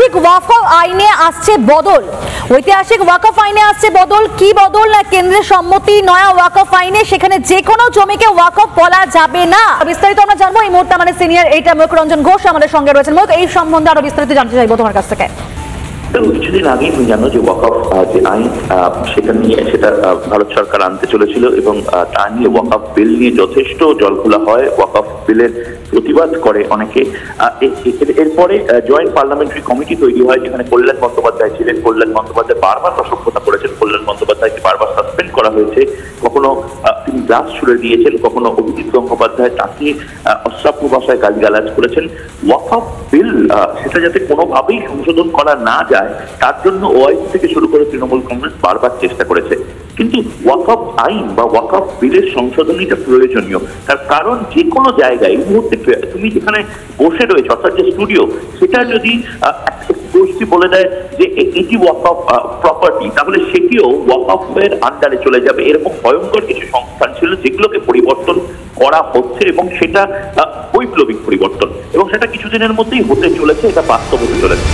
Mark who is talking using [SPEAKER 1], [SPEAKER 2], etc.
[SPEAKER 1] ঐতিহাসিক ওয়াকফ আইনে আসছে বদল। ঐতিহাসিক ওয়াকফ আইনে আসছে বদল। কি বদল? না কেন্দ্রের সম্মতি নয়া ওয়াকফ আইনে সেখানে যে কোনো জমিকে ওয়াকফ বলা যাবে না। বিস্তারিত আমরা জানবো এই মুহূর্তে আমাদের সিনিয়র এইটা ময়ূক রঞ্জন ঘোষ আমাদের সঙ্গে রয়েছেন। ময়ূক, এই সম্বন্ধে আরো বিস্তারিত জানতে চাইবো তোমার কাছ থেকে।
[SPEAKER 2] কিছুদিন আগেই তুমি জানো যে ওয়াকফ যে আইন সেটা ভারত সরকার আনতে চলেছিল এবং তা নিয়ে ওয়াকফ বিল নিয়ে যথেষ্ট জলঘোলা হয়। ওয়াকফ বিলের প্রতিবাদ করে অনেকে। এরপরে জয়েন্ট পার্লামেন্টারি কমিটি তৈরি হয়, যেখানে কল্যাণ বন্দ্যোপাধ্যায় ছিলেন। কল্যাণ বন্দ্যোপাধ্যায় বারবার অসভ্যতা করেছেন। কল্যাণ বন্দ্যোপাধ্যায়কে বারবার সাসপেন্ড করা হয়েছে। কখনো তিনি গ্লাস ছুড়ে দিয়েছেন, কখনো অভিজিৎ গঙ্গোপাধ্যায় তাকে অশ্রাব্য ভাষায় গালিগালাজ করেছেন। ওয়াকফ বিল সেটা যাতে কোনোভাবেই সংশোধন করা না যায় তার জন্য ওআইসি থেকে শুরু করে তৃণমূল কংগ্রেস বারবার চেষ্টা করেছে। কিন্তু ওয়াকফ আইন বা ওয়াকফ বিলের সংশোধনীটা প্রয়োজনীয়। তার কারণ যে কোনো জায়গায় এই মুহূর্তে তুমি যেখানে বসে রয়েছে, অর্থাৎ যে স্টুডিও, সেটা যদি গোষ্ঠী বলে দেয় যে এটি ওয়াকফ প্রপার্টি, তাহলে সেটিও ওয়াকফের আন্ডারে চলে যাবে। এরকম ভয়ঙ্কর কিছু সংস্থান ছিল যেগুলোকে পরিবর্তন করা হচ্ছে এবং সেটা বৈপ্লবিক পরিবর্তন, এবং সেটা কিছুদিনের মধ্যেই হতে চলেছে, এটা বাস্তব হতে চলেছে।